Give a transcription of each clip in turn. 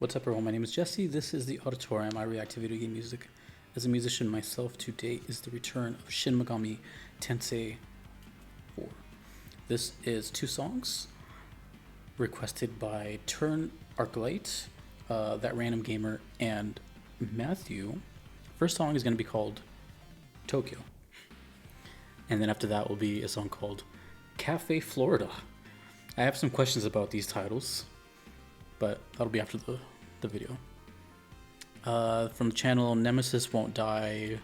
What's up, everyone? My name is Jesse. This is the Auditorium. I react to video game music. As a musician myself, to date is the return of Shin Megami Tensei 4. This is two songs requested by TurnArkLight, That Random Gamer, and Matthew. First song is going to be called Tokyo. And then after that will be a song called Cafe Florida. I have some questions about these titles, but that'll be after the video. From the channel Nemesis Won't Die,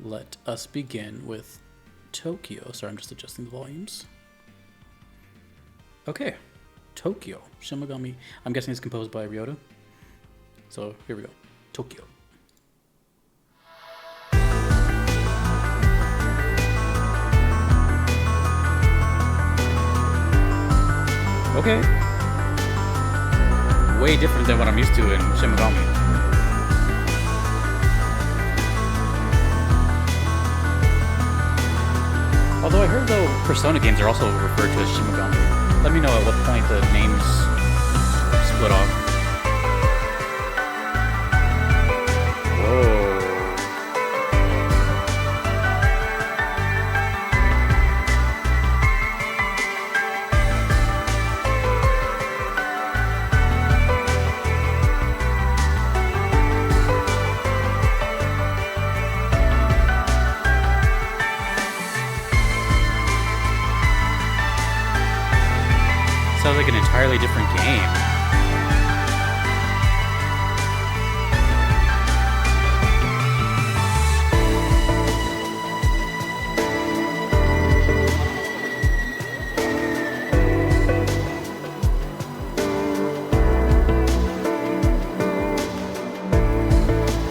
let us begin with Tokyo. Sorry, I'm just adjusting the volumes. Okay, Tokyo. Shin Megami. I'm guessing it's composed by Ryota. So here we go. Tokyo. Okay. Way different than what I'm used to in Shin Megami. Although I heard though Persona games are also referred to as Shin Megami. Let me know at what point the names split off. Whoa. Sounds like an entirely different game.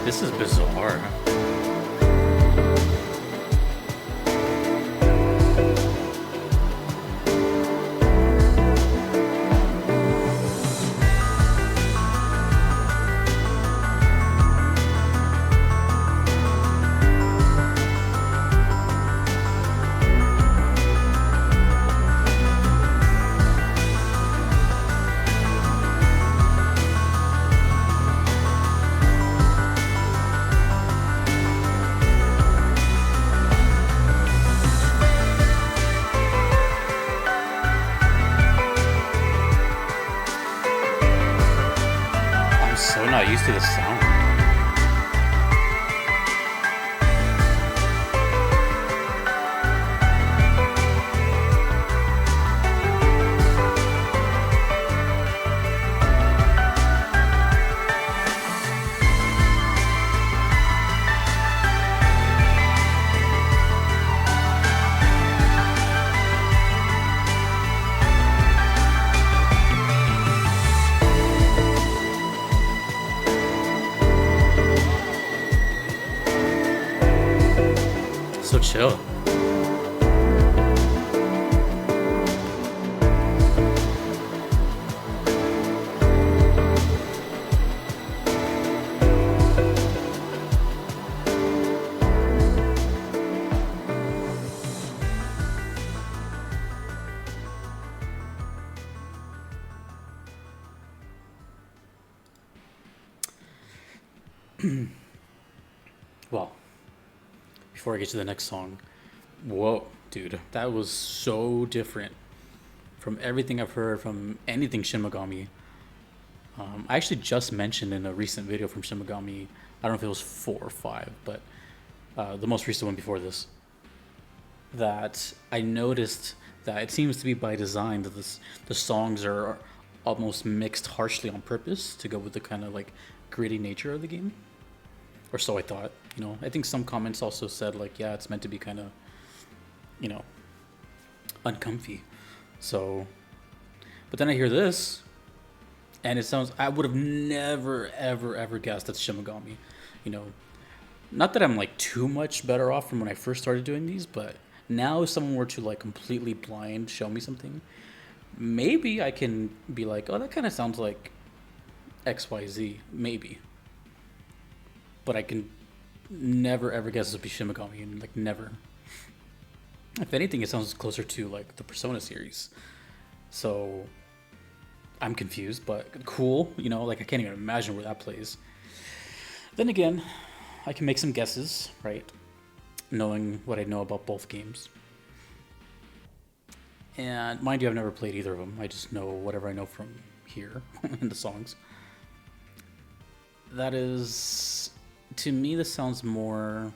This is bizarre. So not used to the sound. So chill. Well, before I get to the next song, whoa, dude, that was so different from everything I've heard from anything Shin Megami. I actually just mentioned in a recent video from Shin Megami, I don't know if it was 4 or 5, but the most recent one before this, that I noticed that it seems to be by design that the songs are almost mixed harshly on purpose to go with the kind of like gritty nature of the game. Or so I thought, you know. I think some comments also said like, yeah, it's meant to be kind of, you know, uncomfy. So, but then I hear this, and it sounds, I would have never, ever guessed that's Shin Megami. You know, not that I'm like too much better off from when I first started doing these, but now if someone were to like completely blind show me something, maybe I can be like, oh, that kind of sounds like XYZ, maybe. But I can never ever guess this would be Shin Megami, and like never. If anything, it sounds closer to like the Persona series. So I'm confused, but cool. You know, like I can't even imagine where that plays. Then again, I can make some guesses, right? Knowing what I know about both games. And mind you, I've never played either of them. I just know whatever I know from here in the songs. That is, to me, this sounds more.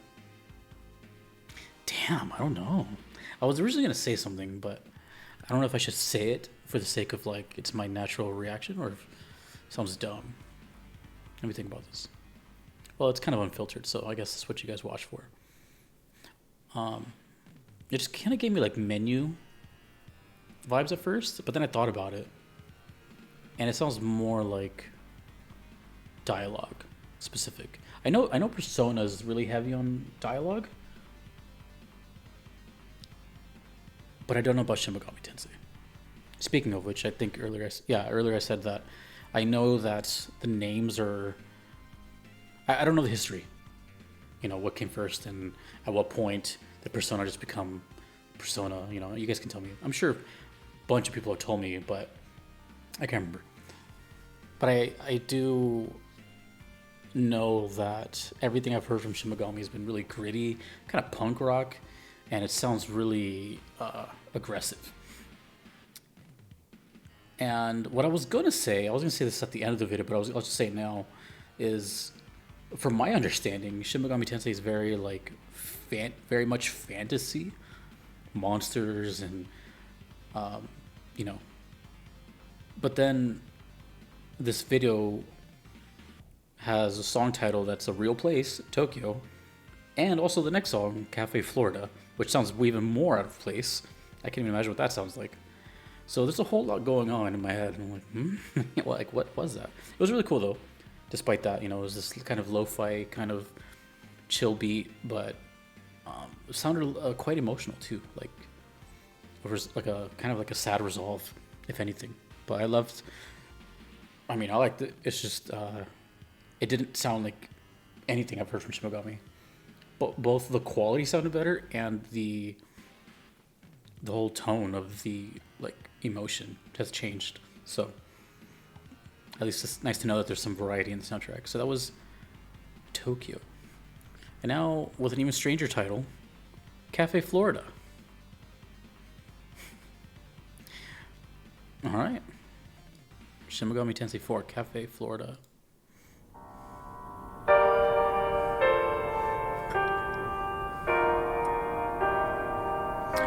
Damn, I don't know. I was originally gonna say something, but I don't know if I should say it for the sake of like it's my natural reaction or if it sounds dumb. Let me think about this. Well, it's kind of unfiltered, so I guess that's what you guys watch for. It just kind of gave me like menu vibes at first, but then I thought about it, and it sounds more like dialogue specific. I know Persona is really heavy on dialogue, but I don't know about Shin Megami Tensei. Speaking of which, I think earlier I said that I know that the names are. I don't know the history. You know what came first and at what point did Persona just become Persona. You know, you guys can tell me. I'm sure a bunch of people have told me, but I can't remember. But I do know that everything I've heard from Shin Megami has been really gritty, kind of punk rock, and it sounds really aggressive. And what I was going to say this at the end of the video, but I'll just say it now, is from my understanding, Shin Megami Tensei is very like very much fantasy, monsters, and you know. But then this video has a song title that's a real place, Tokyo, and also the next song, Cafe Florida, which sounds even more out of place. I can't even imagine what that sounds like. So there's a whole lot going on in my head, and I'm like, like what was that? It was really cool though. Despite that, you know, it was this kind of lo-fi, kind of chill beat, but it sounded quite emotional too. Like it was like a kind of like a sad resolve, if anything. But I loved. I mean, I liked it. It's just it didn't sound like anything I've heard from Shin Megami. But both the quality sounded better and the whole tone of the like emotion has changed. So at least it's nice to know that there's some variety in the soundtrack. So that was Tokyo. And now with an even stranger title, Cafe Florida. All right. Shin Megami Tensei 4, Cafe Florida.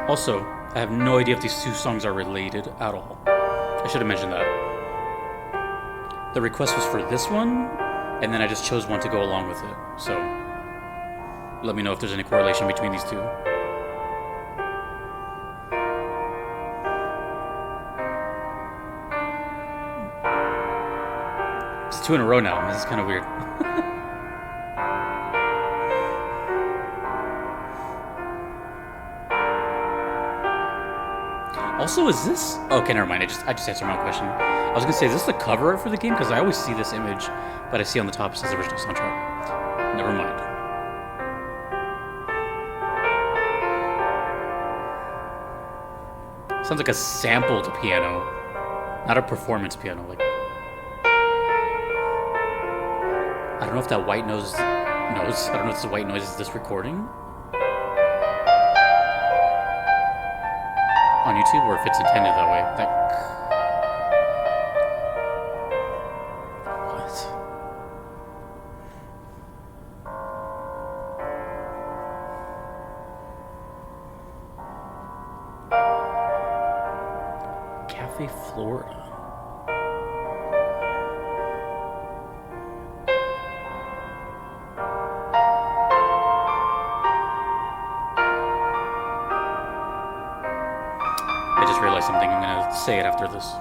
Also, I have no idea if these two songs are related at all. I should have mentioned that. The request was for this one, and then I just chose one to go along with it. So, let me know if there's any correlation between these two. It's 2 in a row now. This is kind of weird. Also, is this... Okay, never mind. I just answered my question. I was going to say, is this the cover art for the game? Because I always see this image, but I see on the top it says original soundtrack. Never mind. Sounds like a sampled piano, not a performance piano. Like, I don't know if that white noise. I don't know if this white noise is this recording on YouTube or if it's intended that way. What? Cafe Florida. I just realized something. I'm gonna say it after this.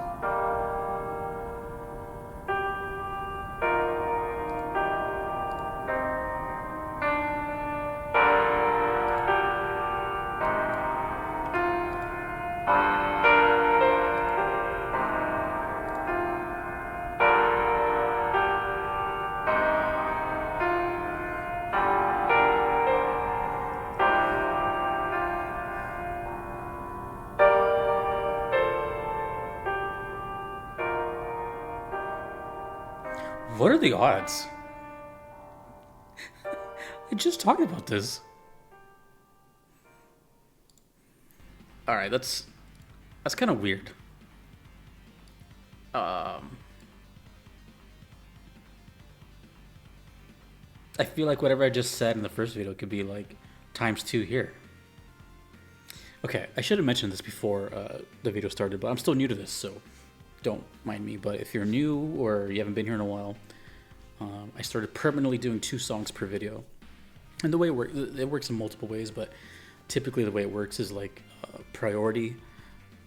What are the odds? I just talked about this. All right, that's kind of weird. I feel like whatever I just said in the first video could be like ×2 here. Okay, I should have mentioned this before the video started, but I'm still new to this, so don't mind me. But if you're new or you haven't been here in a while, I started permanently doing 2 songs per video. And the way it works in multiple ways, but typically the way it works is like priority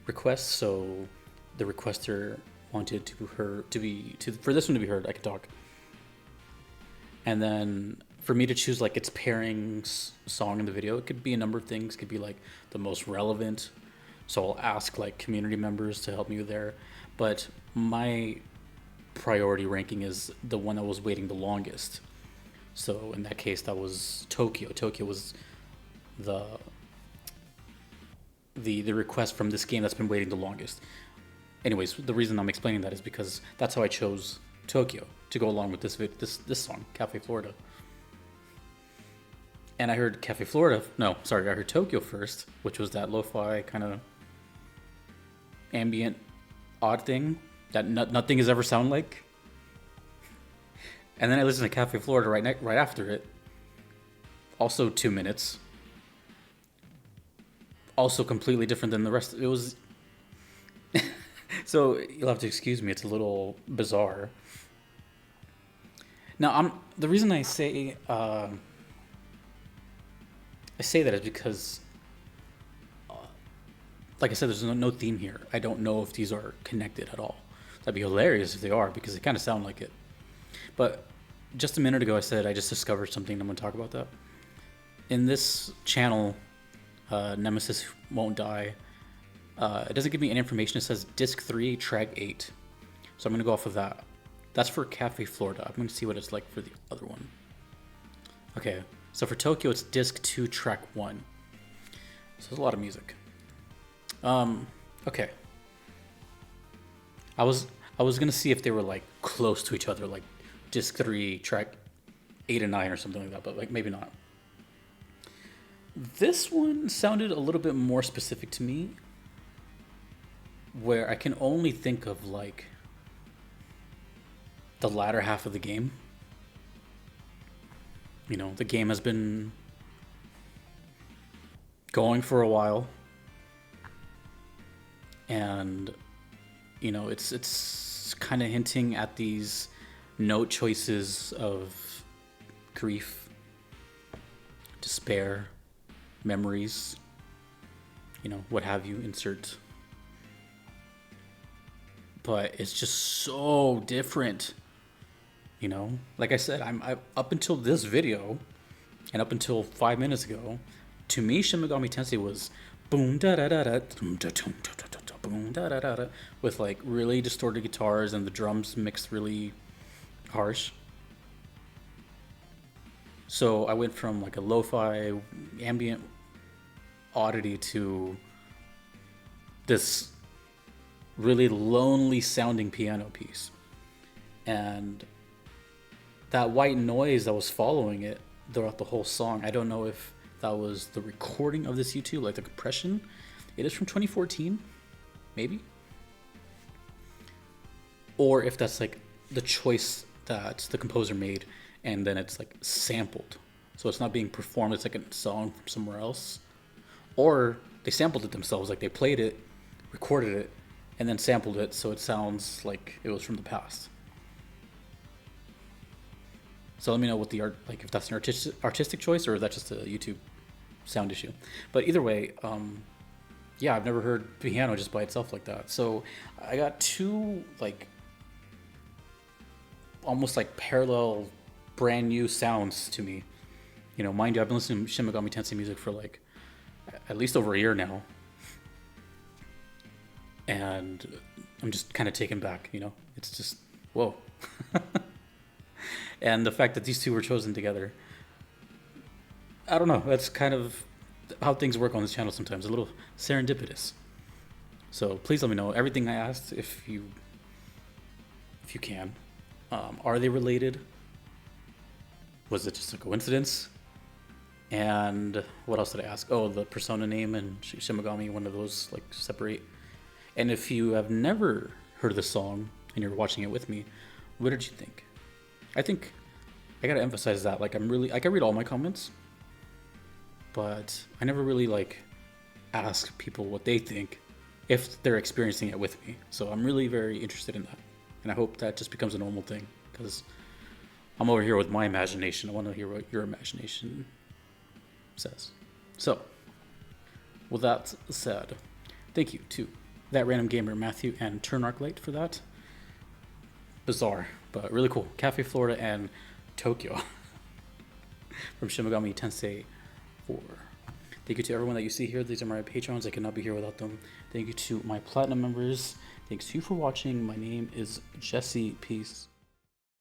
requests. So the requester wanted for this one to be heard, I can talk. And then for me to choose like its pairing song in the video, it could be a number of things. It could be like the most relevant. So I'll ask like community members to help me there. But my priority ranking is the one that was waiting the longest. So in that case, that was Tokyo. Tokyo was the request from this game that's been waiting the longest. Anyways, the reason I'm explaining that is because that's how I chose Tokyo to go along with this song, Cafe Florida. And I heard Cafe Florida. No, sorry, I heard Tokyo first, which was that lo-fi kind of ambient, odd thing that nothing has ever sounded like. And then I listened to Cafe Florida right after it. Also 2 minutes. Also completely different than the rest. It was. So you'll have to excuse me. It's a little bizarre. Now the reason I say that is because, like I said, there's no theme here. I don't know if these are connected at all. That'd be hilarious if they are, because they kind of sound like it. But just a minute ago, I said I just discovered something. I'm going to talk about that. In this channel, Nemesis Won't Die, it doesn't give me any information. It says disc 3, track 8. So I'm going to go off of that. That's for Cafe Florida. I'm going to see what it's like for the other one. Okay, so for Tokyo, it's disc 2, track 1. So there's a lot of music. Okay. I was going to see if they were like close to each other, like disc 3, track 8 and 9 or something like that, but like maybe not. This one sounded a little bit more specific to me, where I can only think of like the latter half of the game. You know, the game has been going for a while, and you know, it's kind of hinting at these note choices of grief, despair, memories, you know, what have you, insert. But it's just so different, you know. Like I said, I'm up until this video, and up until 5 minutes ago, to me, Shin Megami Tensei was boom da da da da, boom da da da, boom da da da, with like really distorted guitars and the drums mixed really harsh. So I went from like a lo-fi ambient oddity to this really lonely sounding piano piece. And that white noise that was following it throughout the whole song, I don't know if that was the recording of this YouTube, like the compression. It is from 2014, maybe. Or if that's like the choice that the composer made and then it's like sampled. So it's not being performed, it's like a song from somewhere else. Or they sampled it themselves, like they played it, recorded it, and then sampled it so it sounds like it was from the past. So let me know what the like if that's an artistic choice or if that's just a YouTube sound issue. But either way, yeah, I've never heard piano just by itself like that. So I got 2 like almost like parallel brand new sounds to me. You know, mind you, I've been listening to Shin Megami Tensei music for like at least over a year now. And I'm just kind of taken back, you know? It's just, whoa. And the fact that these 2 were chosen together, I don't know, that's kind of how things work on this channel sometimes, a little serendipitous. So please let me know everything I asked if you can. Are they related? Was it just a coincidence? And what else did I ask? Oh, the Persona name and Shin Megami, one of those like separate. And if you have never heard of the song and you're watching it with me, what did you think? I think I gotta emphasize that. Like, I can read all my comments, but I never really like ask people what they think if they're experiencing it with me. So I'm really very interested in that, and I hope that just becomes a normal thing because I'm over here with my imagination. I want to hear what your imagination says. So, with that said, thank you to that random gamer Matthew and TurnArkLight for that. Bizarre, but really cool. Cafe Florida and Tokyo from Shin Megami Tensei 4. Thank you to everyone that you see here. These are my patrons. I could not be here without them. Thank you to my platinum members. Thanks to you for watching. My name is Jesse. Peace.